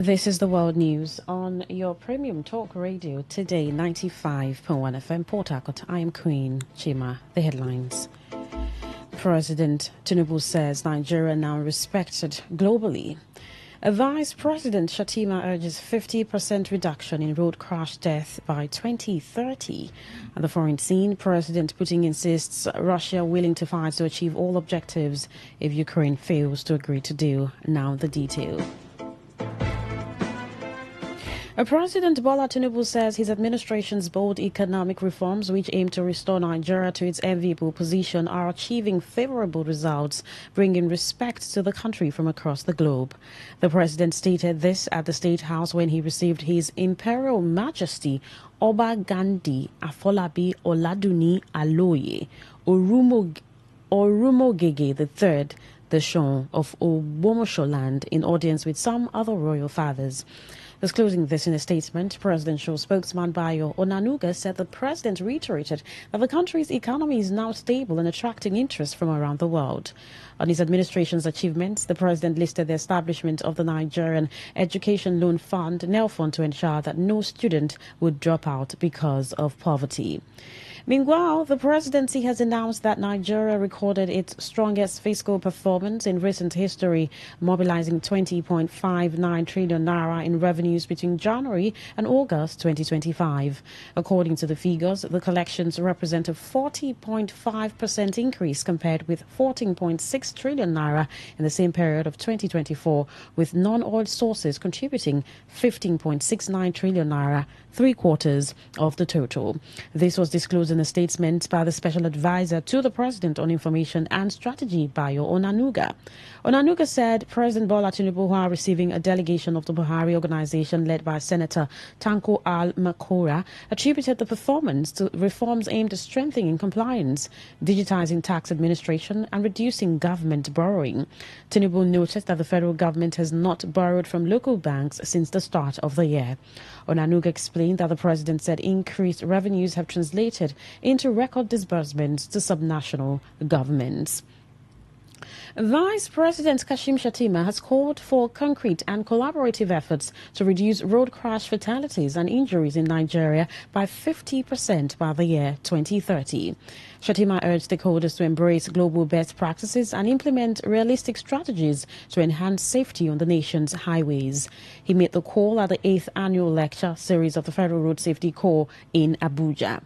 This is the world news on your premium talk radio, Today 95.1 FM, Port Harcourt. I am Queen Chima. The headlines. President Tinubu says Nigeria now respected globally. Vice President Shatima urges 50% reduction in road crash death by 2030. At the foreign scene, President Putin insists Russia willing to fight to achieve all objectives if Ukraine fails to agree to deal. Now the detail. President Bola Tinubu says his administration's bold economic reforms, which aim to restore Nigeria to its enviable position, are achieving favorable results, bringing respect to the country from across the globe. The president stated this at the State House when he received His Imperial Majesty Oba Gandhi Afolabi Oladuni Aloye Orumogege III, the Shon of Ogbomosholand, in audience with some other royal fathers. Disclosing this in a statement, presidential spokesman Bayo Onanuga said the president reiterated that the country's economy is now stable and attracting interest from around the world. On his administration's achievements, the president listed the establishment of the Nigerian Education Loan Fund, NELFund, to ensure that no student would drop out because of poverty. Meanwhile, the presidency has announced that Nigeria recorded its strongest fiscal performance in recent history, mobilizing 20.59 trillion naira in revenues between January and August 2025. According to the figures, the collections represent a 40.5% increase compared with 14.6 trillion naira in the same period of 2024, with non-oil sources contributing 15.69 trillion naira, 3/4 of the total. This was disclosed in a statement by the Special Advisor to the President on Information and Strategy, Bayo Onanuga. Onanuga said President Bola Tinubu, who are receiving a delegation of the Buhari organization led by Senator Tanko Al-Makora, attributed the performance to reforms aimed at strengthening compliance, digitizing tax administration, and reducing government borrowing. Tinubu noted that the federal government has not borrowed from local banks since the start of the year. Onanuga explained that the president said increased revenues have translated into record disbursements to subnational governments. Vice President Kashim Shettima has called for concrete and collaborative efforts to reduce road crash fatalities and injuries in Nigeria by 50% by the year 2030. Shettima urged stakeholders to embrace global best practices and implement realistic strategies to enhance safety on the nation's highways. He made the call at the 8th annual lecture series of the Federal Road Safety Corps in Abuja.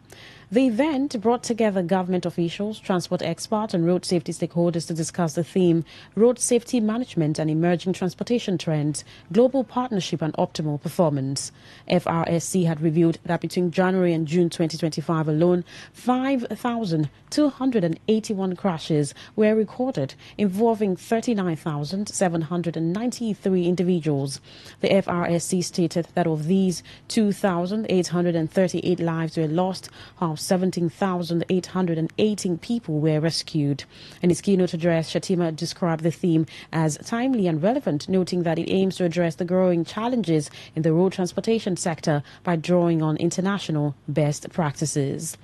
The event brought together government officials, transport experts, and road safety stakeholders to discuss the theme Road Safety Management and Emerging Transportation Trends, Global Partnership and Optimal Performance. FRSC had revealed that between January and June 2025 alone, 5,281 crashes were recorded, involving 39,793 individuals. The FRSC stated that of these, 2,838 lives were lost, while 17,818 people were rescued. In his keynote address, Shettima described the theme as timely and relevant, noting that it aims to address the growing challenges in the road transportation sector by drawing on international best practices.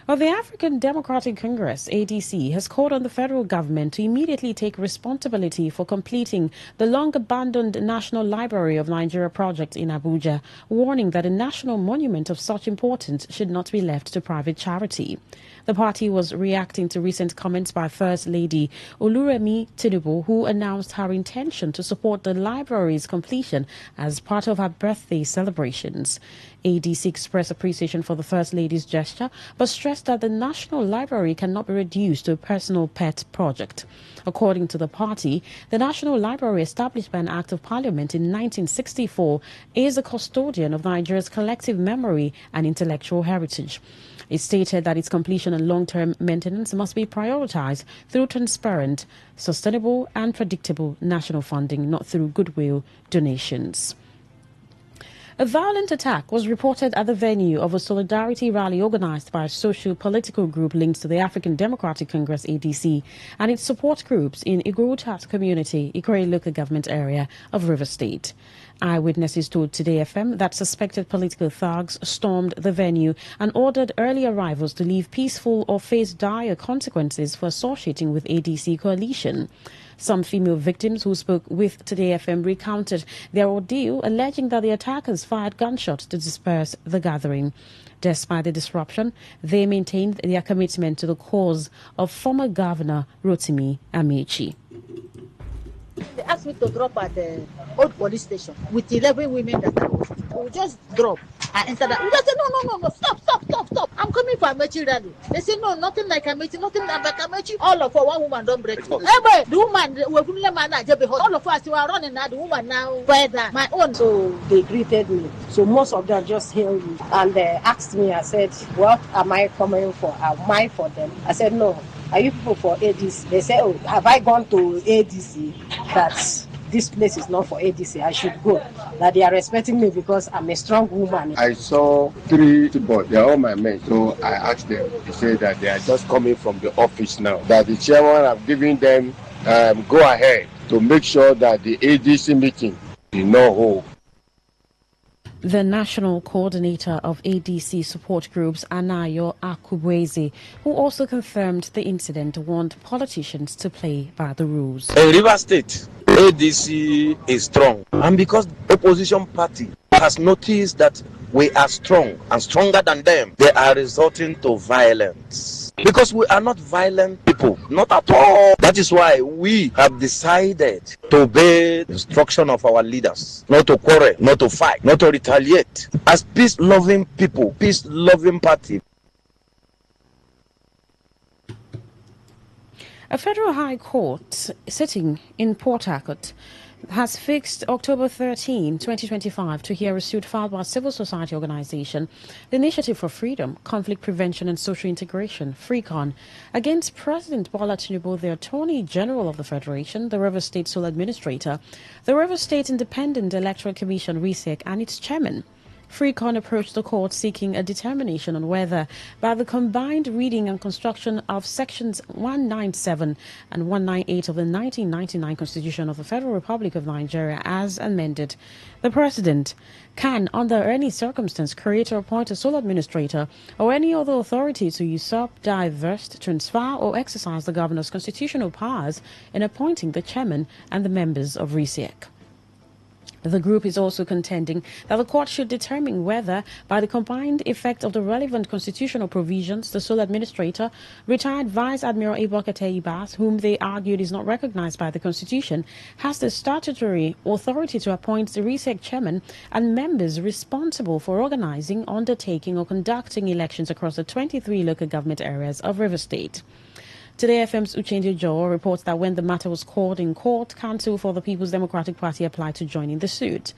Well, the African Democratic Congress, ADC, has called on the federal government to immediately take responsibility for completing the long-abandoned National Library of Nigeria project in Abuja, warning that a national monument of such importance should not be left to private charity. The party was reacting to recent comments by First Lady Oluremi Tinubu, who announced her intention to support the library's completion as part of her birthday celebrations. ADC expressed appreciation for the First Lady's gesture, but stressed that the National Library cannot be reduced to a personal pet project. According to the party, the National Library, established by an Act of Parliament in 1964, is a custodian of Nigeria's collective memory and intellectual heritage. It stated that its completion and long-term maintenance must be prioritized through transparent, sustainable and predictable national funding, not through goodwill donations. A violent attack was reported at the venue of a solidarity rally organized by a socio-political group linked to the African Democratic Congress ADC and its support groups in Igoutat community, Ikore local government area of River State. Eyewitnesses told Today FM that suspected political thugs stormed the venue and ordered early arrivals to leave peaceful or face dire consequences for associating with ADC coalition. Some female victims who spoke with Today FM recounted their ordeal, alleging that the attackers fired gunshots to disperse the gathering. Despite the disruption, they maintained their commitment to the cause of former Governor Rotimi Amechi. They asked me to drop at the old police station with 11 women that I was. We just drop. I entered that. They said, no, stop. I'm coming for Amechi rally. They said, no, nothing like Amechi, nothing like Amechi. All of one woman don't break. Hey, boy, the woman, all of us were running now, the woman now, better, my own. So they greeted me. So most of them just hailed me. And they asked me, I said, what am I coming for? Am I for them? I said, no. Are you people for ADC? They say, oh, have I gone to ADC? That this place is not for ADC. I should go. That they are respecting me because I'm a strong woman. I saw 3 boys. They are all my men. So I asked them. They said that they are just coming from the office now. That the chairman have given them go ahead to make sure that the ADC meeting is not hold. The national coordinator of ADC support groups, Anayo Akubweze, who also confirmed the incident, warned politicians to play by the rules. In River State, ADC is strong. And because the opposition party has noticed that we are strong and stronger than them, they are resorting to violence. Because we are not violent people, not at all. That is why we have decided to obey the instruction of our leaders, not to quarrel, not to fight, not to retaliate. As peace-loving people, peace-loving party. A federal high court sitting in Port Harcourt has fixed October 13, 2025 to hear a suit filed by a civil society organization, the Initiative for Freedom, Conflict Prevention and Social Integration, FREECON, against President Bola Tinubu, the Attorney General of the Federation, the River State Sole Administrator, the River State Independent Electoral Commission, RISEC, and its chairman. FREECON approached the court seeking a determination on whether, by the combined reading and construction of sections 197 and 198 of the 1999 Constitution of the Federal Republic of Nigeria as amended, the President can, under any circumstance, create or appoint a sole administrator or any other authority to usurp, divest, transfer, or exercise the governor's constitutional powers in appointing the chairman and the members of RISEC. The group is also contending that the court should determine whether, by the combined effect of the relevant constitutional provisions, the sole administrator, retired Vice Admiral Ibokete Ibas, whom they argued is not recognized by the Constitution, has the statutory authority to appoint the RISEC chairman and members responsible for organizing, undertaking, or conducting elections across the 23 local government areas of River State. Today FM's Uchendu Joe reports that when the matter was called in court, Counsel for the People's Democratic Party applied to join in the suit.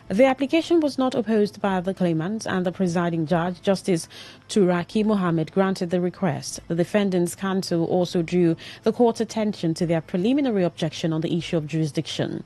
The application was not opposed by the claimants, and the presiding judge, Justice Turaki Mohammed, granted the request. The defendants' counsel also drew the court's attention to their preliminary objection on the issue of jurisdiction.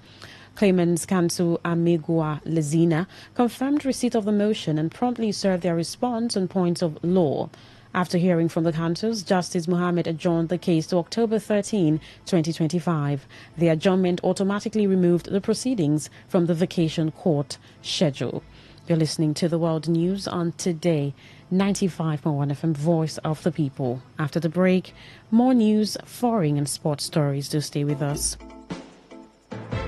Claimants' counsel Amigua Lezina confirmed receipt of the motion and promptly served their response on points of law. After hearing from the counsels, Justice Mohammed adjourned the case to October 13, 2025. The adjournment automatically removed the proceedings from the vacation court schedule. You're listening to the World News on Today 95.1 FM, Voice of the People. After the break, more news, foreign and sports stories. Do stay with us.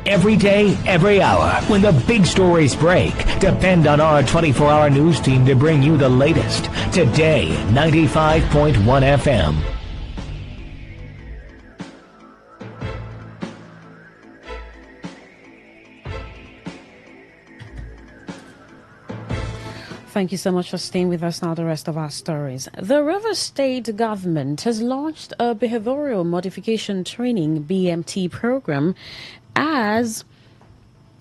Every day, every hour, when the big stories break, depend on our 24-hour news team to bring you the latest. Today, 95.1 FM. Thank you so much for staying with us. Now the rest of our stories. The River State government has launched a behavioral modification training BMT program as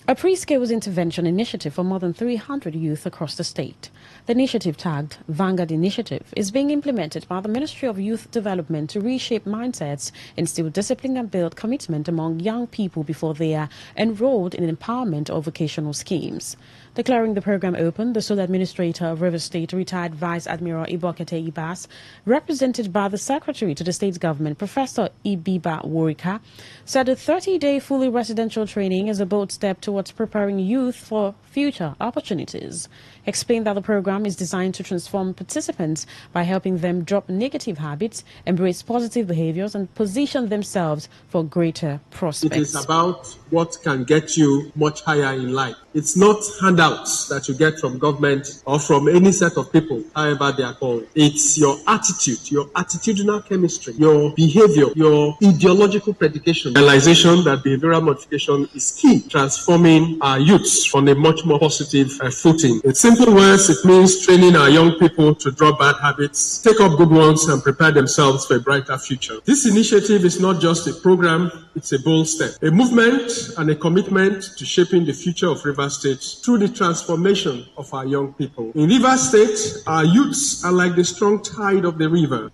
a pre-skills intervention initiative for more than 300 youth across the state. The initiative, tagged Vanguard Initiative, is being implemented by the Ministry of Youth Development to reshape mindsets, instill discipline and build commitment among young people before they are enrolled in empowerment or vocational schemes. Declaring the program open, the sole administrator of River State, retired Vice Admiral Ibokete Ibas, represented by the Secretary to the State Government, Professor Ibiba Worika, said a 30-day fully residential training is a bold step towards towards preparing youth for future opportunities. Explained that the program is designed to transform participants by helping them drop negative habits, embrace positive behaviors, and position themselves for greater prospects. It is about what can get you much higher in life. It's not handouts that you get from government or from any set of people, however they are called. It's your attitude, your attitudinal chemistry, your behavior, your ideological predication. Realization that behavioral modification is key, transforming our youths on a much more positive footing. In simple words, it means training our young people to drop bad habits, take up good ones, and prepare themselves for a brighter future. This initiative is not just a program, it's a bold step, a movement and a commitment to shaping the future of Rivers State through the transformation of our young people. In Rivers State, our youths are like the strong tide of the river.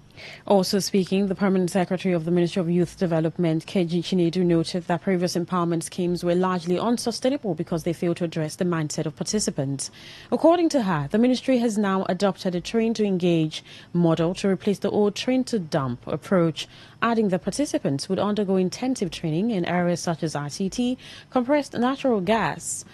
Also speaking, the Permanent Secretary of the Ministry of Youth Development, Keji Chinedu, noted that previous empowerment schemes were largely unsustainable because they failed to address the mindset of participants. According to her, the ministry has now adopted a train-to-engage model to replace the old train-to-dump approach, adding that participants would undergo intensive training in areas such as ICT, compressed natural gas,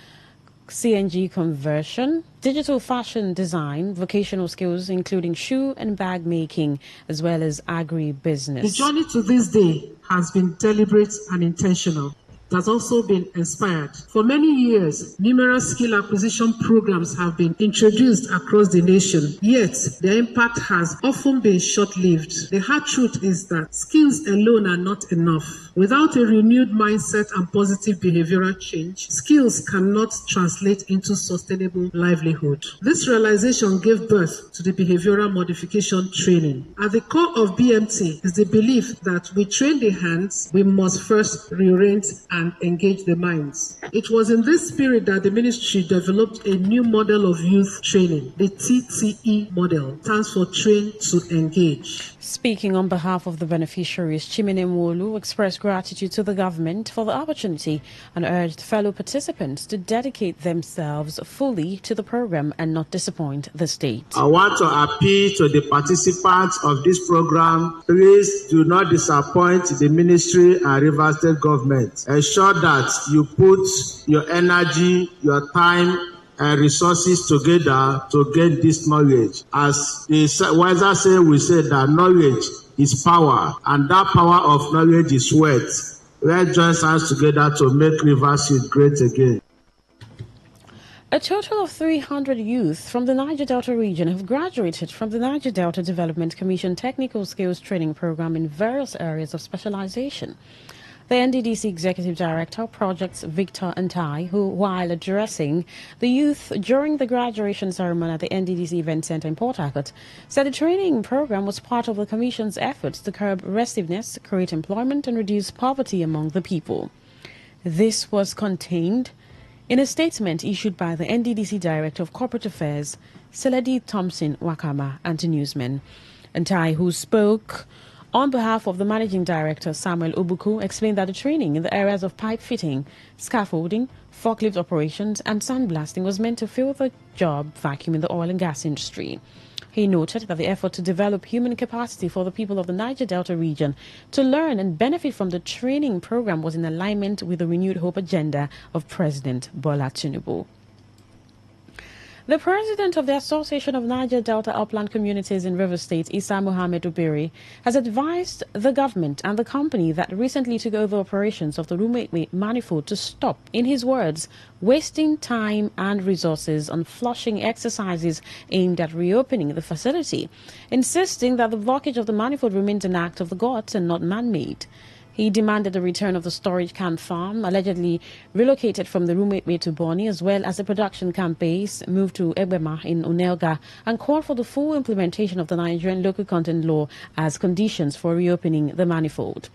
CNG conversion, digital fashion design, vocational skills including shoe and bag making, as well as agri-business. The journey to this day has been deliberate and intentional. It has also been inspired. For many years, numerous skill acquisition programs have been introduced across the nation, yet their impact has often been short-lived. The hard truth is that skills alone are not enough. Without a renewed mindset and positive behavioral change, skills cannot translate into sustainable livelihood. This realization gave birth to the behavioral modification training. At the core of BMT is the belief that we train the hands, we must first reorient and engage the minds. It was in this spirit that the ministry developed a new model of youth training. The TTE model stands for Train to Engage. Speaking on behalf of the beneficiaries, Chimene Mwolu expressed gratitude to the government for the opportunity and urged fellow participants to dedicate themselves fully to the program and not disappoint the state. I want to appeal to the participants of this program. Please do not disappoint the ministry and Rivers State government. Ensure that you put your energy, your time, and resources together to gain this knowledge. As the wiser say, we say that knowledge is power, and that power of knowledge is wealth. Let's join hands together to make Rivers State great again. A total of 300 youth from the Niger Delta region have graduated from the Niger Delta Development Commission Technical Skills Training Program in various areas of specialization. The NDDC Executive Director, Projects Victor Antai, who, while addressing the youth during the graduation ceremony at the NDDC Event Center in Port Harcourt, said the training program was part of the Commission's efforts to curb restiveness, create employment, and reduce poverty among the people. This was contained in a statement issued by the NDDC Director of Corporate Affairs, Seledi Thompson Wakama, and to newsmen. Antai, who spoke on behalf of the Managing Director, Samuel Obuku, explained that the training in the areas of pipe fitting, scaffolding, forklift operations, and sandblasting was meant to fill the job vacuum in the oil and gas industry. He noted that the effort to develop human capacity for the people of the Niger Delta region to learn and benefit from the training program was in alignment with the renewed hope agenda of President Bola Tinubu. The president of the Association of Niger Delta Upland Communities in River State, Issa Mohammed Ubiri, has advised the government and the company that recently took over operations of the Rumekwe manifold to stop, in his words, wasting time and resources on flushing exercises aimed at reopening the facility, insisting that the blockage of the manifold remains an act of the gods and not man-made. He demanded the return of the storage camp farm, allegedly relocated from the Rumekwe to Boni, as well as the production camp base moved to Ebema in Unelga, and called for the full implementation of the Nigerian local content law as conditions for reopening the manifold.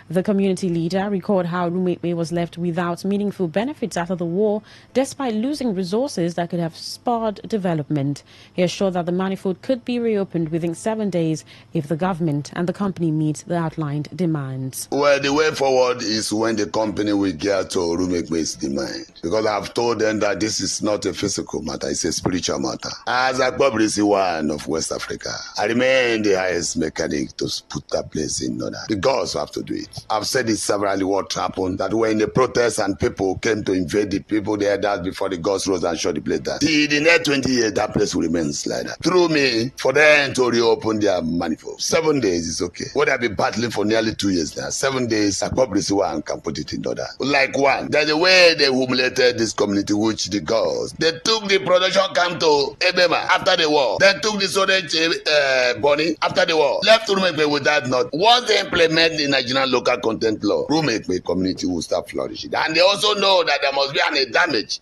The community leader recalled how Rumekwe was left without meaningful benefits after the war, despite losing resources that could have spurred development. He assured that the manifold could be reopened within 7 days if the government and the company meet the outlined demands. We Well, the way forward is when the company will get to Rumekwe's demand. Because I've told them that this is not a physical matter, it's a spiritual matter. As a publicity one of West Africa, I remain the highest mechanic to put that place in order. The gods have to do it. I've said it severally what happened, that when the protests and people came to invade the people there, that before the gods rose and shut the place down. Till the next 20 years, that place will remain like that. Through me, for them to reopen their manifold. 7 days is okay. What I've been battling for nearly 2 years now. 7 days, I probably see one can put it in order. Like one, there's the way they humiliated this community, which the gods. They took the production camp to Ebema after the war. They took the Sodech Bonnie after the war. Left Rumekwe with that note. Once they implement the Nigerian local content law, Rumekwe community will start flourishing. And they also know that there must be a damage.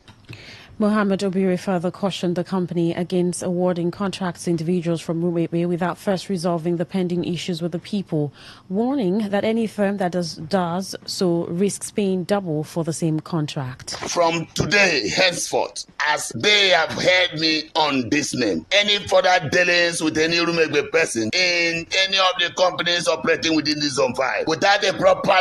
Mohammed Obiri further cautioned the company against awarding contracts to individuals from Rumekwe without first resolving the pending issues with the people, warning that any firm that does so risks paying double for the same contract. From today, henceforth, as they have heard me on this name, any further dealings with any Rumekwe person in any of the companies operating within this zone 5, without a proper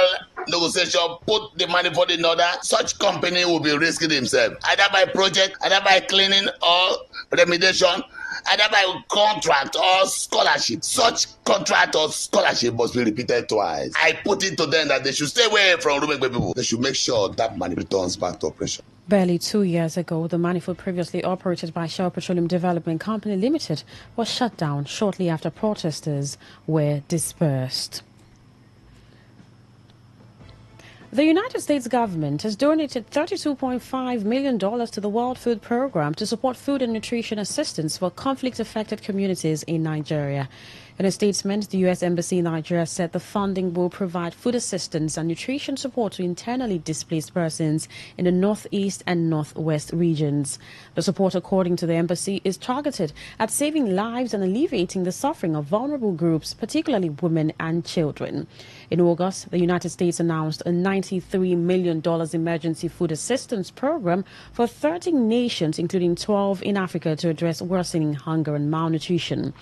negotiation, put the money for the order, such company will be risking himself, either by project, either by cleaning or remediation, either by contract or scholarship. Such contract or scholarship must be repeated twice. I put it to them that they should stay away from Rumekwe people. They should make sure that money returns back to operation. Barely 2 years ago, the manifold previously operated by Shell Petroleum Development Company Limited was shut down shortly after protesters were dispersed. The United States government has donated $32.5 million to the World Food Program to support food and nutrition assistance for conflict-affected communities in Nigeria. In a statement, the U.S. Embassy in Nigeria said the funding will provide food assistance and nutrition support to internally displaced persons in the northeast and northwest regions. The support, according to the embassy, is targeted at saving lives and alleviating the suffering of vulnerable groups, particularly women and children. In August, the United States announced a $93 million emergency food assistance program for 13 nations, including 12 in Africa, to address worsening hunger and malnutrition.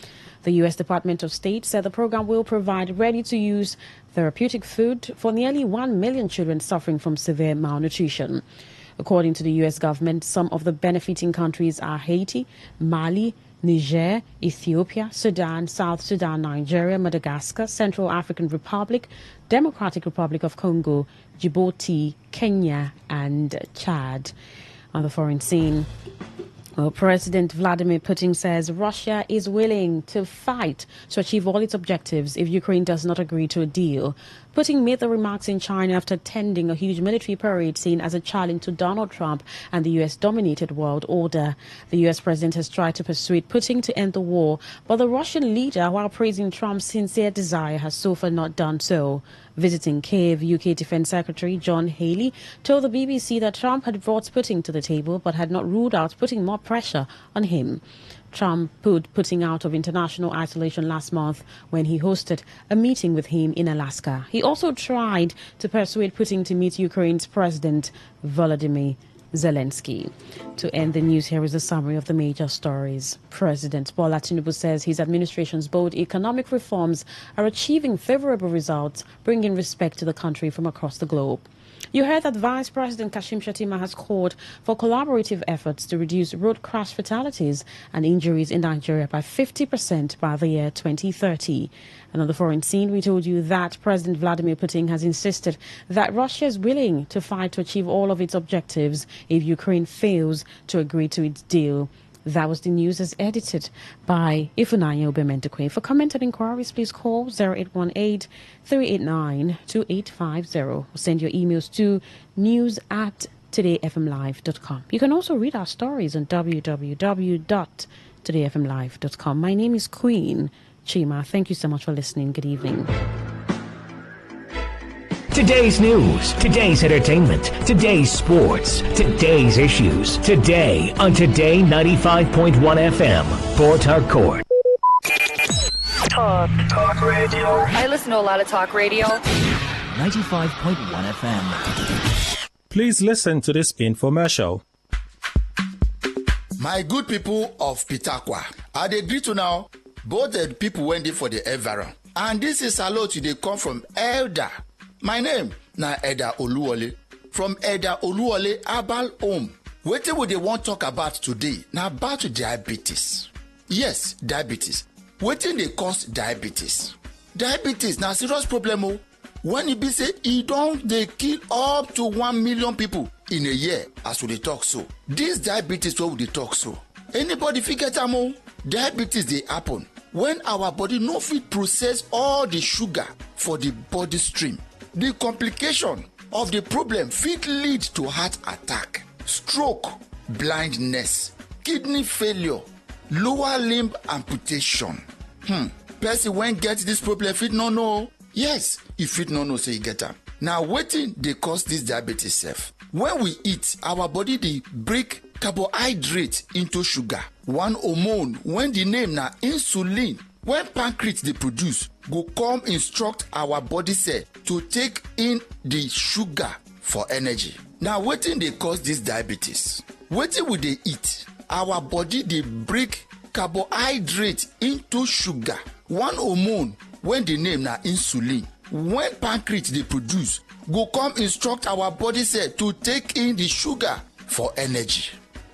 The U.S. Department of State said the program will provide ready-to-use therapeutic food for nearly 1 million children suffering from severe malnutrition. According to the U.S. government, some of the benefiting countries are Haiti, Mali, Niger, Ethiopia, Sudan, South Sudan, Nigeria, Madagascar, Central African Republic, Democratic Republic of Congo, Djibouti, Kenya, and Chad. On the foreign scene, President Vladimir Putin says Russia is willing to fight to achieve all its objectives if Ukraine does not agree to a deal. Putin made the remarks in China after attending a huge military parade seen as a challenge to Donald Trump and the U.S.-dominated world order. The U.S. president has tried to persuade Putin to end the war, but the Russian leader, while praising Trump's sincere desire, has so far not done so. Visiting Kiev, UK Defense Secretary John Haley told the BBC that Trump had brought Putin to the table but had not ruled out putting more pressure on him. Trump put Putin out of international isolation last month when he hosted a meeting with him in Alaska. He also tried to persuade Putin to meet Ukraine's President Volodymyr Zelensky. To end the news, here is a summary of the major stories. President Bola Tinubu says his administration's bold economic reforms are achieving favorable results, bringing respect to the country from across the globe. You heard that Vice President Kashim Shettima has called for collaborative efforts to reduce road crash fatalities and injuries in Nigeria by 50% by the year 2030. And on the foreign scene, we told you that President Vladimir Putin has insisted that Russia is willing to fight to achieve all of its objectives if Ukraine fails to agree to its deal. That was the news as edited by Ifunanya Obementekwe. For comment and inquiries, please call 0818-389-2850 or send your emails to news@todayfmlive.com. You can also read our stories on www.todayfmlive.com. My name is Queen Chima. Thank you so much for listening. Good evening. Today's news, today's entertainment, today's sports, today's issues. Today on Today 95.1 FM, Port Harcourt. Talk radio. I listen to a lot of talk radio. 95.1 FM. Please listen to this infomercial. My good people of Pitakwa, I agree to now, both the people went in for the Evera. And this is a lot they come from Elder My name na Eda Oluwole from Eda Oluwole Herbal Home. Wetin we dey wan talk about today na about diabetes. Yes, diabetes. Wetin dey cause diabetes? Diabetes na serious problem o. When e be say e don dey kill up to 1 million people in a year as we dey talk so. This diabetes wey we dey talk so, anybody fit get am o. Diabetes dey happen when our body no fit process all the sugar for the body stream. The complication of the problem fit lead to heart attack, stroke, blindness, kidney failure, lower limb amputation. Person when get this problem fit no know. Yes, e fit no know say e get am. Now wetin dey cause this diabetes sef? When we eat, our body dey break carbohydrate into sugar. One hormone when the name na insulin, when pancreas dey produce, go come instruct our body cell to take in the sugar for energy. Now wetin dey cause this diabetes? Wetin we dey eat, our body dey break carbohydrate into sugar. One hormone when the name na insulin, when pancreas dey produce, go come instruct our body cell to take in the sugar for energy.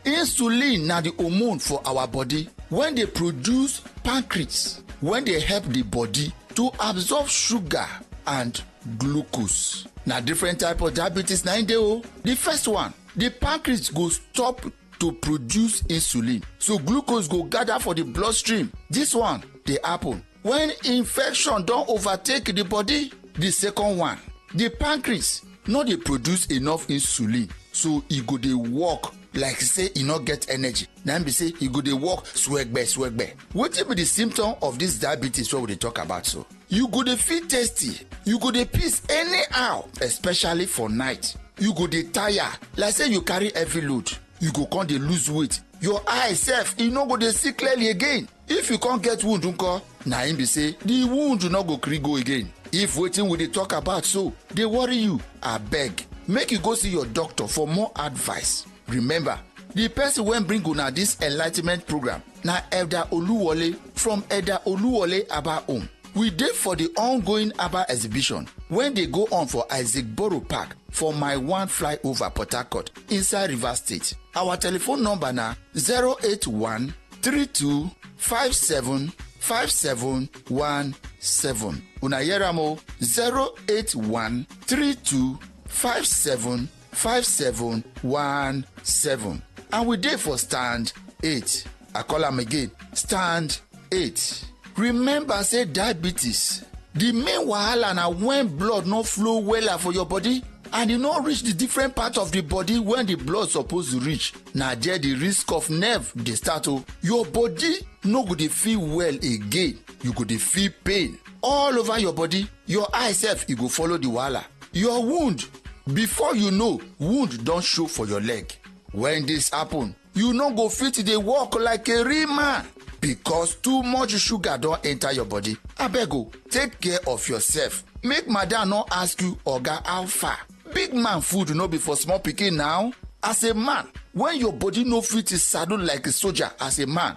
Insulin na the hormone for our body when dey produce pancreas, when dey help the body to absorb sugar and glucose. Na different type of diabetes na im dey o. The first one, the pancreas go stop to produce insulin, so glucose go gather for the bloodstream. This one dey happen when infection don overtake the body. The second one, the pancreas no dey produce enough insulin, so e go dey work like say e no get energy. Na be say e go dey work swegbe. Wetin be the symptom of this diabetes wey we dey talk about so? You go dey feel tasty, you go dey piss anyhow, especially for night. You go dey tire like say you carry heavy load. You go come dey lose weight. Your eye sef e no go dey see clearly again. If you come get wound nko, na im be say the wound no go gree go again. If wetin we dey talk about so dey worry you, abeg make you go see your doctor for more advice. Remember, the person wey bring una this enlightenment program na Elder Oluwole from Elder Oluwole Herbal Home. We dey for the ongoing herbal exhibition when dey go on for Isaac Borough Park for my one flyover Port Harcourt inside Rivers State. Our telephone number na 081 32 57 5717. Una hear am o, 081 32 57 5717. And we dey for stand 8. I call am again, stand 8. Remember say diabetes, the main wahala na when blood no flow wella for your body and e no reach the different part of the body when the blood suppose reach. Na there the risk of nerve dey start o. Your body no go dey feel well again. You go dey feel pain all over your body. Your eye sef e go follow the wahala. Your wound, before you know, wound don show for your leg. When this happen, you no go fit dey walk like a real man because too much sugar don enter your body. Abeg o, take care of yourself. Make madam no ask you, oga, how far? Big man food no be for small pikin now. As a man, when your body no fit saddle like a soldier as a man,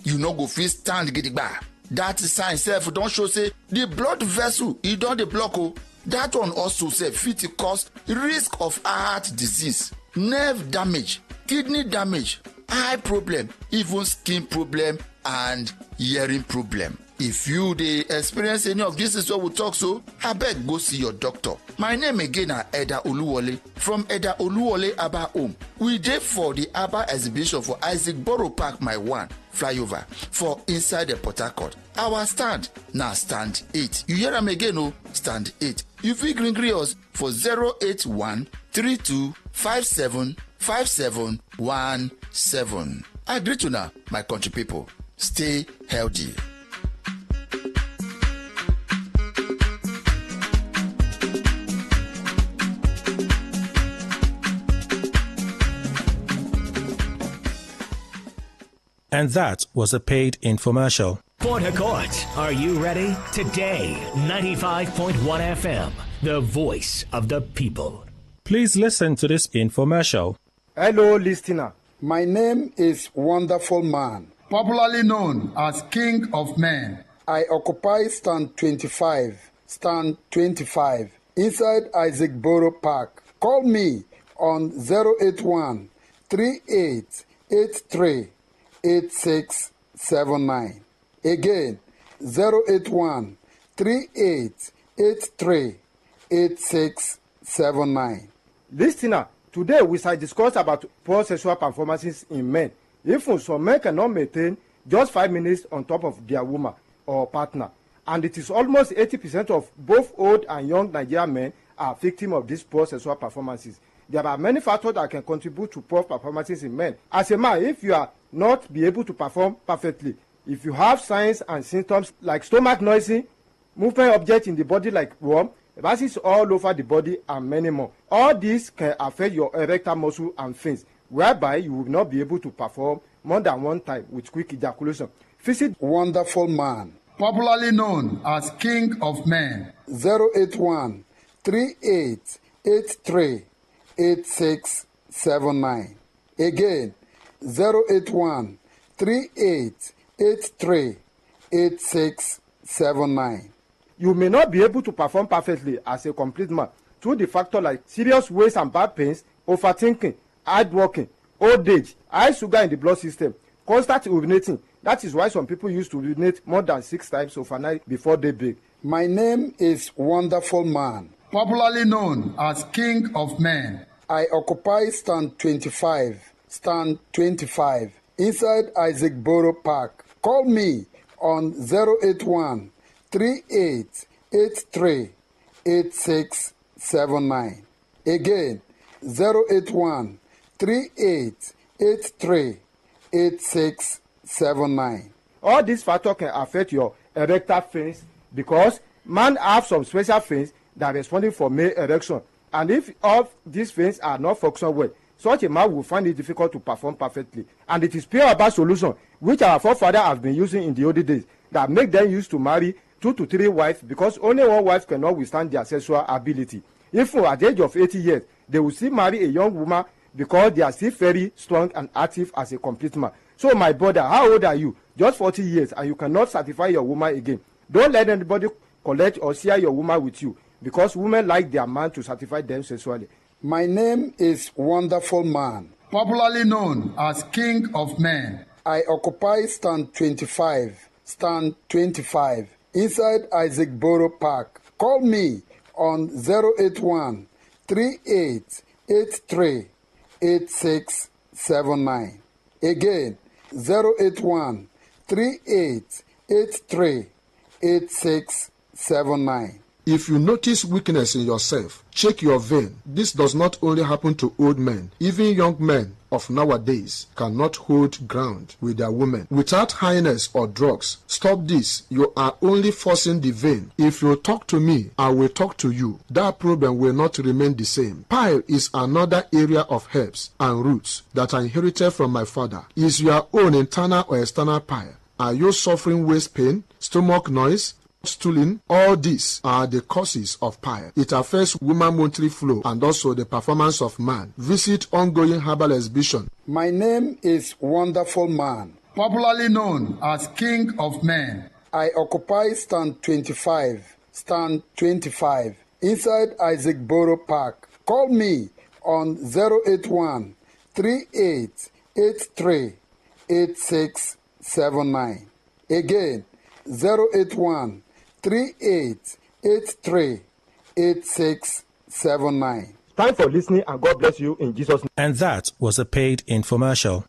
you no go fit stand gidigba. That sign sef don show say the blood vessel e don dey block o. That one also sef fit cause risk of heart disease, nerve damage, kidney damage, eye problem, even skin problem and hearing problem. If you dey experience any of this is what we talk so, abeg go see your doctor. My name again na Elder Oluwole from Elder Oluwole Herbal Home. We dey for the herbal exhibition for Isaac Borough Park my one flyover for inside the Port Harcourt. Our stand na stand 8. You hear am again o, stand 8. You fit gree us for 081 32 57 5717. I greet una, my country people. Stay healthy. And that was a paid infomercial. Port Harcourt, are you ready? Today, 95.1 FM, the voice of the people. Please listen to this infomercial. Hello, listener. My name is Wonderful Man, popularly known as King of Men. I occupy stand 25 in inside Isaac Borough Park. Call me on 081 3883 8679. Again, 081 3883 8679. Listener, today we shall discuss about poor sexual performances in men. If some men cannot maintain just 5 minutes on top of their woman or partner, and it is almost 80% of both old and young Nigerian men are victims of these poor sexual performances. There are many factors that can contribute to poor performances in men. As a man, if you are not be able to perform perfectly, if you have signs and symptoms like stomach noisy, movement objects in the body like worm, rashes all over the body, and many more, all these can affect your erectile muscle and fins, whereby you will not be able to perform more than one time with quick ejaculation. Visit Wonderful Man, popularly known as King of Men, 081 3883 8679. Again, 081 3883 8679. You may not be able to perform perfectly as a complete man through the factor like serious waist and back pains, overthinking, hard working, old age, high sugar in the blood system, constant urinating. That is why some people used to urinate more than 6 times overnight before they bake. My name is Wonderful Man, popularly known as King of Men. I occupy stand 25, inside Isaac Borough Park. Call me on 081 3883 8679. Again, 081 3883 8679. All these factors can affect your erectile fins because man have some special fins that are responding for male erection. And if all these fins are not functioning well, such a man will find it difficult to perform perfectly. And it is pure about solution, which our forefathers have been using in the olden days, that make them used to marry 2 to 3 wives because only one wife cannot withstand their sexual ability. If at the age of 80 years, they will still marry a young woman because they are still very strong and active as a complete man. So my brother, how old are you? Just 40 years and you cannot satisfy your woman again. Don't let anybody collect or share your woman with you because women like their man to satisfy them sexually. My name is Wonderful Man, popularly known as King of Men. I occupy stand 25, inside Isaac Borough Park. Call me on 081 3883 8679. Again, 081 3883 8679. If you notice weakness in yourself, check your vein. This does not only happen to old men. Even young men of nowadays cannot hold ground with their women without highness or drugs. Stop this. You are only forcing the vein. If you talk to me, I will talk to you. That problem will not remain the same. Pile is another area of herbs and roots that I inherited from my father. Is your own internal or external pile? Are you suffering waist pain, stomach noise, stooling? All these are the causes of pile. It affects woman monthly flow and also the performance of man. Visit ongoing herbal exhibition. My name is Wonderful Man, popularly known as King of Men. I occupy stand 25, inside Isaac Borough Park. Call me on 081 3883 8679. Again, 081 3883 8679. Time for listening and God bless you in Jesus' name. And that was a paid infomercial.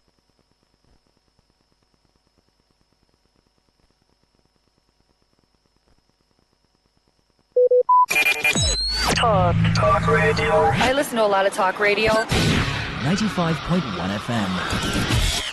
Talk radio. I listen to a lot of talk radio. 95.1 FM.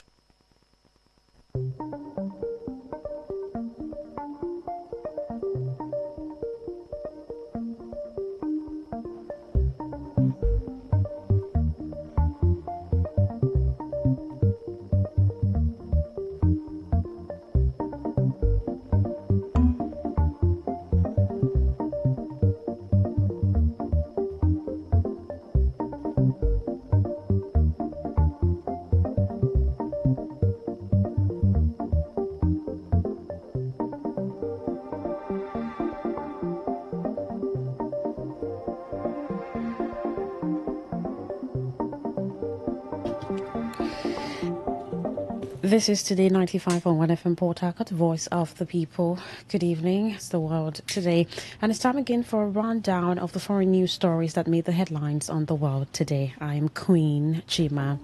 This is Today 95.1 FM Port Harcourt, Voice of the People. Good evening. It's the world today. And it's time again for a rundown of the foreign news stories that made the headlines on the world today. I'm Queen Chima.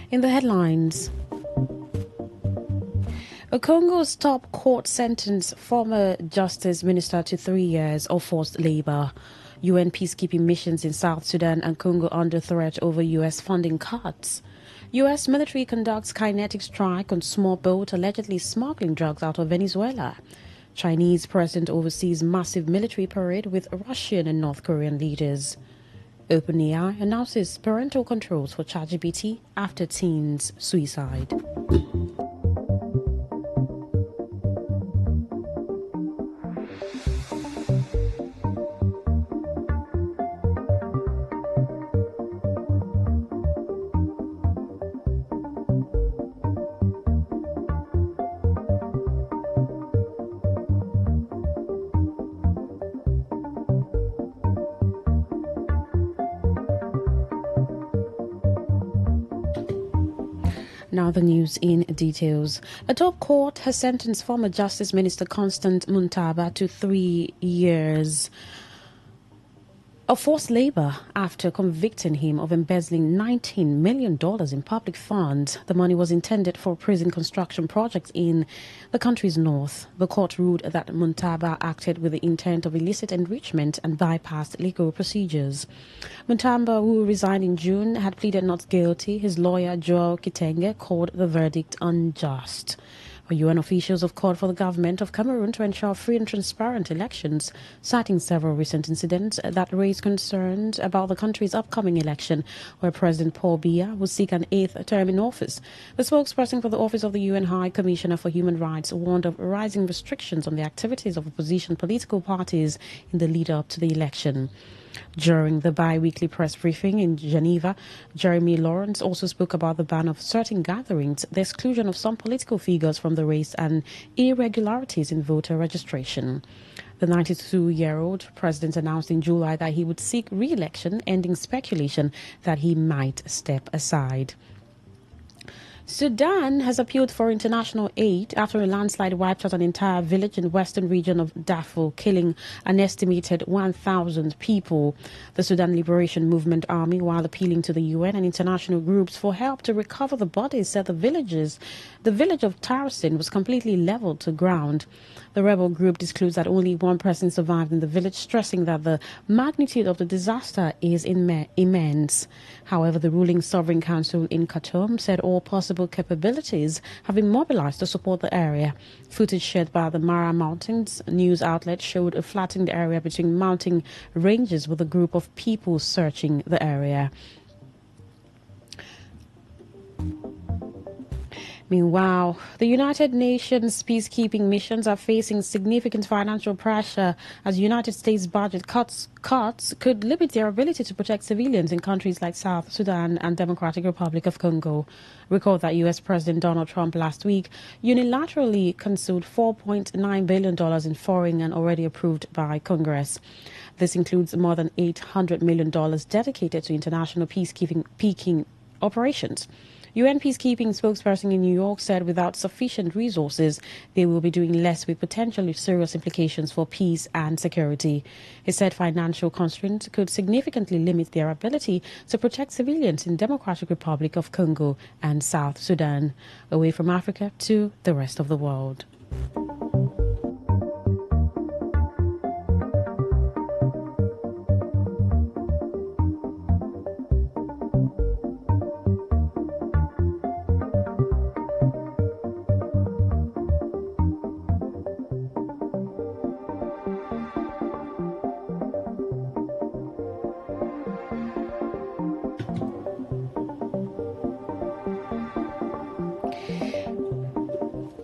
In the headlines, Congo's top court sentenced former justice minister to 3 years of forced labor. UN peacekeeping missions in South Sudan and Congo under threat over U.S. funding cuts. U.S. military conducts kinetic strike on small boat allegedly smuggling drugs out of Venezuela. Chinese president oversees massive military parade with Russian and North Korean leaders. OpenAI announces parental controls for ChatGPT after teen's suicide. Now the news in details. A top court has sentenced former Justice Minister Constant Muntaba to 3 years of forced labor after convicting him of embezzling $19 million in public funds. The money was intended for prison construction projects in the country's north. The court ruled that Muntaba acted with the intent of illicit enrichment and bypassed legal procedures. Muntaba, who resigned in June, had pleaded not guilty. His lawyer, Joao Kitenge, called the verdict unjust. UN officials have called for the government of Cameroon to ensure free and transparent elections, citing several recent incidents that raise concerns about the country's upcoming election, where President Paul Biya will seek an 8th term in office. The spokesperson for the Office of the UN High Commissioner for Human Rights warned of rising restrictions on the activities of opposition political parties in the lead-up to the election. During the bi-weekly press briefing in Geneva, Jeremy Lawrence also spoke about the ban of certain gatherings, the exclusion of some political figures from the race, and irregularities in voter registration. The 92-year-old president announced in July that he would seek re-election, ending speculation that he might step aside. Sudan has appealed for international aid after a landslide wiped out an entire village in the western region of Darfur, killing an estimated 1,000 people. The Sudan Liberation Movement Army, while appealing to the UN and international groups for help to recover the bodies, said the village of Tarasin was completely leveled to ground. The rebel group disclosed that only one person survived in the village, stressing that the magnitude of the disaster is immense. However, the ruling Sovereign Council in Khartoum said all possible capabilities have been mobilized to support the area. Footage shared by the Mara Mountains news outlet showed a flattened area between mountain ranges with a group of people searching the area. Meanwhile, the United Nations peacekeeping missions are facing significant financial pressure as United States budget cuts could limit their ability to protect civilians in countries like South Sudan and Democratic Republic of Congo. Recall that U.S. President Donald Trump last week unilaterally consumed $4.9 billion in foreign and already approved by Congress. This includes more than $800 million dedicated to international peacekeeping operations. UN peacekeeping spokesperson in New York said without sufficient resources, they will be doing less with potentially serious implications for peace and security. He said financial constraints could significantly limit their ability to protect civilians in Democratic Republic of Congo and South Sudan. Away from Africa to the rest of the world.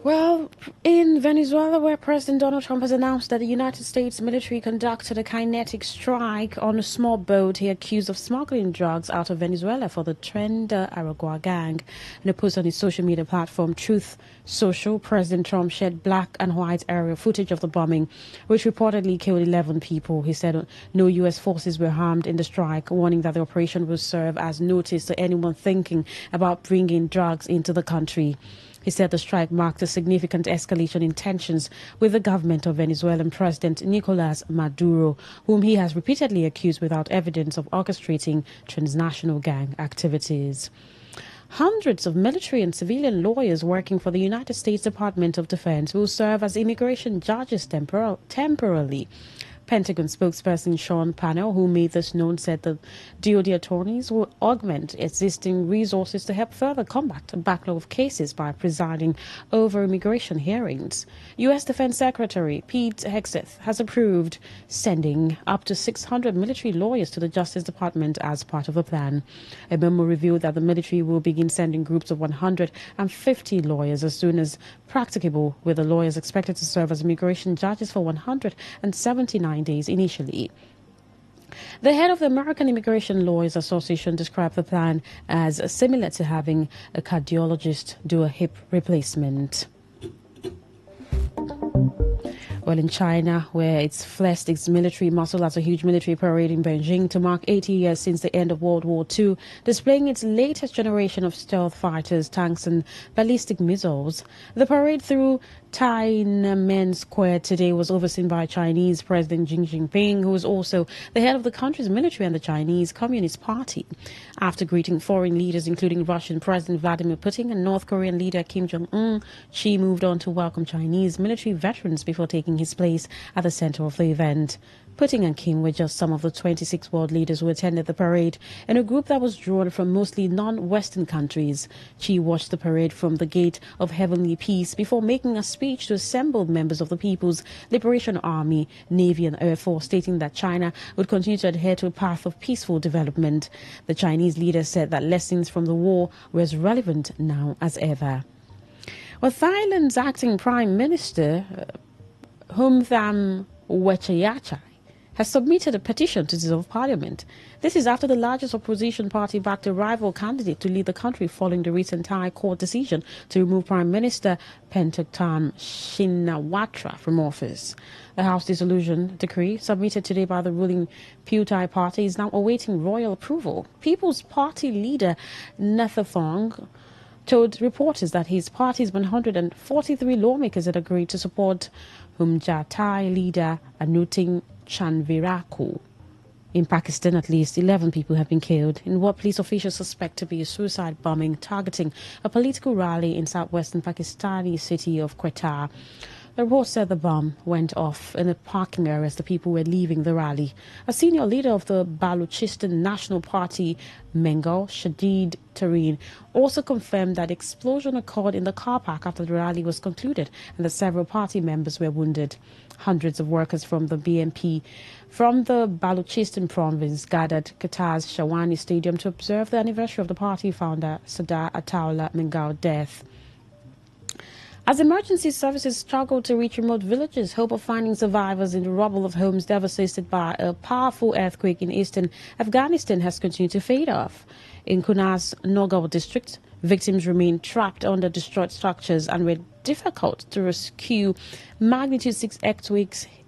Well, in Venezuela, where President Donald Trump has announced that the United States military conducted a kinetic strike on a small boat he accused of smuggling drugs out of Venezuela for the Tren de Aragua gang. In a post on his social media platform, Truth Social, President Trump shared black and white aerial footage of the bombing, which reportedly killed 11 people. He said no U.S. forces were harmed in the strike, warning that the operation will serve as notice to anyone thinking about bringing drugs into the country. He said the strike marked a significant escalation in tensions with the government of Venezuelan President Nicolas Maduro, whom he has repeatedly accused without evidence of orchestrating transnational gang activities. Hundreds of military and civilian lawyers working for the United States Department of Defense will serve as immigration judges temporarily. Pentagon spokesperson Sean Parnell, who made this known, said the DoD attorneys will augment existing resources to help further combat a backlog of cases by presiding over immigration hearings. U.S. Defense Secretary Pete Hegseth has approved sending up to 600 military lawyers to the Justice Department as part of the plan. A memo revealed that the military will begin sending groups of 150 lawyers as soon as practicable, with the lawyers expected to serve as immigration judges for 179 days initially. The head of the American Immigration Lawyers Association described the plan as similar to having a cardiologist do a hip replacement. Well, in China, where it's flexed its military muscle as a huge military parade in Beijing to mark 80 years since the end of World War II, displaying its latest generation of stealth fighters, tanks and ballistic missiles. The parade through Tiananmen Square today was overseen by Chinese President Xi Jinping, who is also the head of the country's military and the Chinese Communist Party. After greeting foreign leaders, including Russian President Vladimir Putin and North Korean leader Kim Jong-un, Xi moved on to welcome Chinese military veterans before taking his place at the center of the event. Putin and Kim were just some of the 26 world leaders who attended the parade in a group that was drawn from mostly non-Western countries. Xi watched the parade from the Gate of Heavenly Peace before making a speech to assembled members of the People's Liberation Army, Navy and Air Force, stating that China would continue to adhere to a path of peaceful development. The Chinese leader said that lessons from the war were as relevant now as ever. Well, Thailand's acting Prime Minister, Humtham Wechayachai, has submitted a petition to dissolve parliament. This is after the largest opposition party backed a rival candidate to lead the country following the recent Thai court decision to remove Prime Minister Pentaktam Shinawatra from office. The House dissolution decree, submitted today by the ruling Pheu Thai party, is now awaiting royal approval. People's Party leader Nathathong told reporters that his party's 143 lawmakers had agreed to support Thai leader Anutin Chanviraku. In Pakistan, at least 11 people have been killed in what police officials suspect to be a suicide bombing targeting a political rally in southwestern Pakistani city of Quetta. The report said the bomb went off in a parking area as the people were leaving the rally. A senior leader of the Balochistan National Party, Mengal Shadid Tareen, also confirmed that explosion occurred in the car park after the rally was concluded and that several party members were wounded. Hundreds of workers from the BNP from the Balochistan province gathered Qatar's Shawani Stadium to observe the anniversary of the party founder Sadar Ataullah Mengal's death. As emergency services struggle to reach remote villages, hope of finding survivors in the rubble of homes devastated by a powerful earthquake in eastern Afghanistan has continued to fade off. In Kunar's Nogal district, victims remain trapped under destroyed structures and were difficult to rescue. Magnitude 6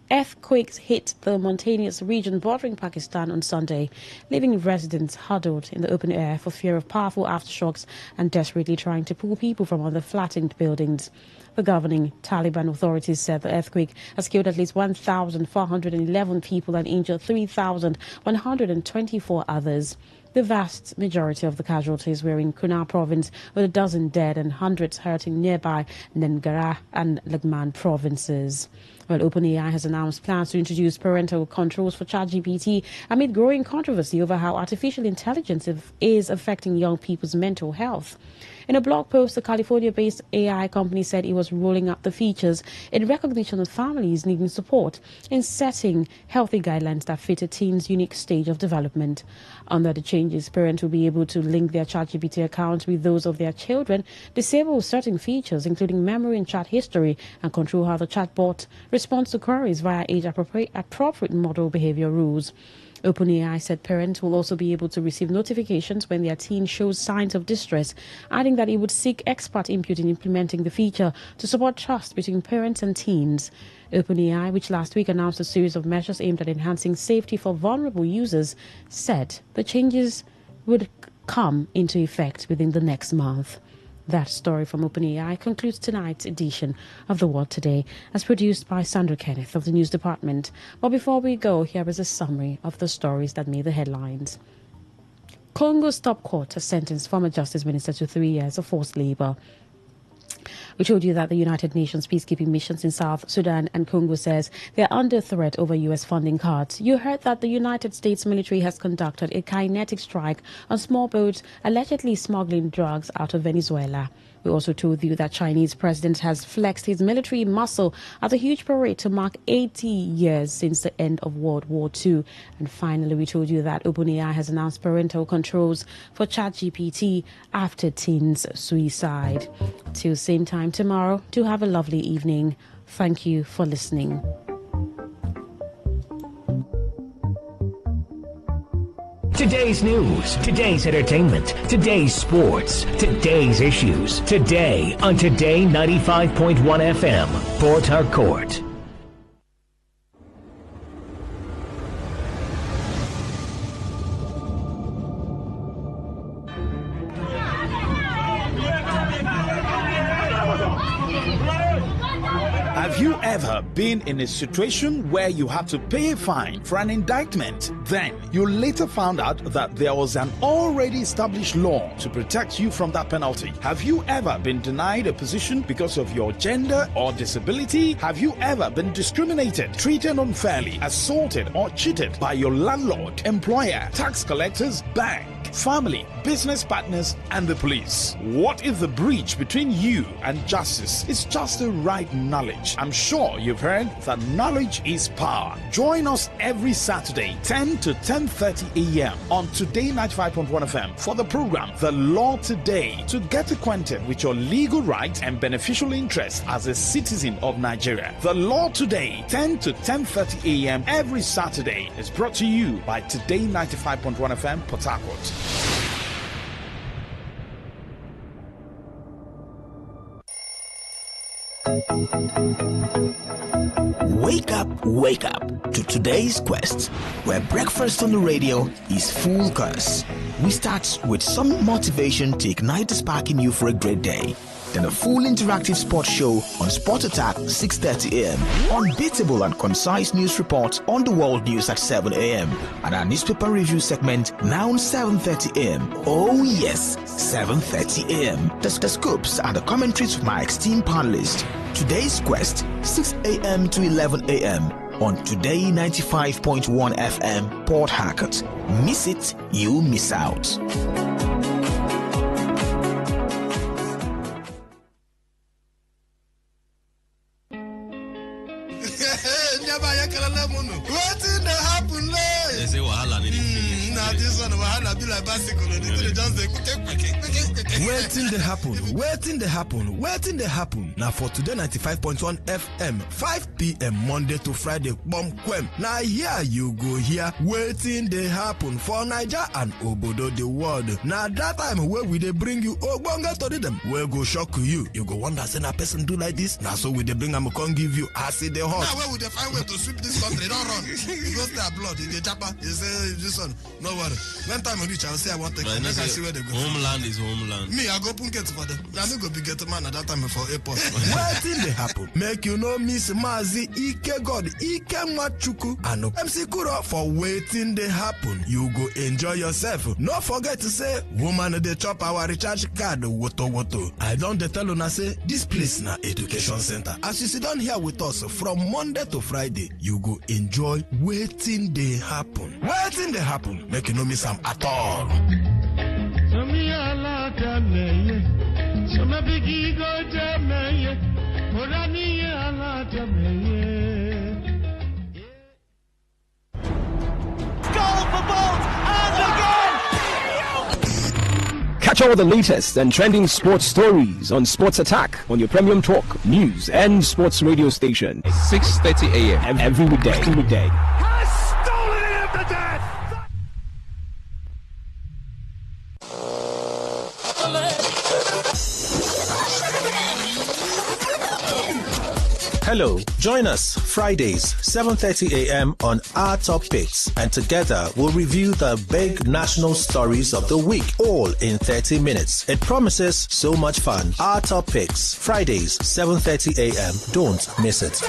earthquakes hit the mountainous region bordering Pakistan on Sunday, leaving residents huddled in the open air for fear of powerful aftershocks and desperately trying to pull people from other flattened buildings. The governing Taliban authorities said the earthquake has killed at least 1,411 people and injured 3,124 others. The vast majority of the casualties were in Kunar province, with a dozen dead and hundreds hurting nearby Nengarah and Lagman provinces. Well, OpenAI has announced plans to introduce parental controls for ChatGPT amid growing controversy over how artificial intelligence is affecting young people's mental health. In a blog post, the California-based AI company said it was rolling out the features in recognition of families needing support in setting healthy guidelines that fit a teen's unique stage of development. Under the change changes, parents will be able to link their ChatGPT accounts with those of their children, disable certain features, including memory and chat history, and control how the chatbot responds to queries via age-appropriate model behavior rules. OpenAI said parents will also be able to receive notifications when their teen shows signs of distress, adding that it would seek expert input in implementing the feature to support trust between parents and teens. OpenAI, which last week announced a series of measures aimed at enhancing safety for vulnerable users, said the changes would come into effect within the next month. That story from OpenAI concludes tonight's edition of The World Today, as produced by Sandra Kenneth of the News Department. But before we go, here is a summary of the stories that made the headlines. Congo's top court has sentenced former Justice Minister to 3 years of forced labor. We told you that the United Nations peacekeeping missions in South Sudan and Congo says they're under threat over U.S. funding cuts. You heard that the United States military has conducted a kinetic strike on small boats allegedly smuggling drugs out of Venezuela. We also told you that Chinese president has flexed his military muscle at a huge parade to mark 80 years since the end of World War II. And finally, we told you that OpenAI has announced parental controls for ChatGPT after teen's suicide. Till same time tomorrow, do have a lovely evening. Thank you for listening. Today's news, today's entertainment, today's sports, today's issues. Today on Today 95.1 FM, Port Harcourt. Have you ever been in a situation where you had to pay a fine for an indictment? Then you later found out that there was an already established law to protect you from that penalty. Have you ever been denied a position because of your gender or disability? Have you ever been discriminated, treated unfairly, assaulted or cheated by your landlord, employer, tax collectors, bank, family, business partners, and the police? What if the breach between you and justice is just the right knowledge? I'm sure you've heard that knowledge is power. Join us every Saturday, 10 to 10:30 a.m. on Today 95.1 FM for the program The Law Today, to get acquainted with your legal rights and beneficial interests as a citizen of Nigeria. The Law Today, 10 to 10:30 a.m. every Saturday, is brought to you by Today 95.1 FM, Port Harcourt. Wake up to today's quest, where breakfast on the radio is full course. We start with some motivation to ignite the spark in you for a great day. Then a full interactive sports show on Sport Attack 6:30 a.m. Unbeatable and concise news reports on the world news at 7 a.m. and our newspaper review segment now 7:30 a.m. Oh yes, 7:30 a.m. The scoops and the commentaries from my esteemed panelists. Today's quest, 6 a.m. to 11 a.m. on Today 95.1 FM, Port Harcourt. Miss it, you miss out. Waiting they happen. Now for Today 95.1 FM, 5 p.m. Monday to Friday, bomb quem. Now here you go here, waiting they happen for Niger and Obodo the world. Now that time where we they bring you Ogbonga to them, where go shock you. You go wonder, say a person do like this. Now so we they bring them come give you acid the hot. Now where would they find way to sweep this country? Don't run. It goes their blood in the chopper. You say this one, no worry. When time I reach, I'll say I want to come. Let I see where they go. Homeland is homeland. Me, I go punket for them. I no go be get man at that time for airport. Waiting they happen. Make you know Miss Mazi Ike God Ike Machuku and MC Kuro for waiting they happen. You go enjoy yourself. No forget to say woman they chop our recharge card woto. I don't tell una say this place na education center. As you sit down here with us from Monday to Friday, you go enjoy waiting they happen. Waiting they happen. Make you know miss am at all. Goal for Bolt, and again! Catch all the latest and trending sports stories on Sports Attack on your premium talk, news, and sports radio station. 6:30 a.m. every weekday. Has stolen it after that. Hello, join us Fridays, 7:30 a.m. on Our Top Picks, and together we'll review the big national stories of the week, all in 30 minutes. It promises so much fun. Our Top Picks, Fridays, 7:30 a.m. Don't miss it.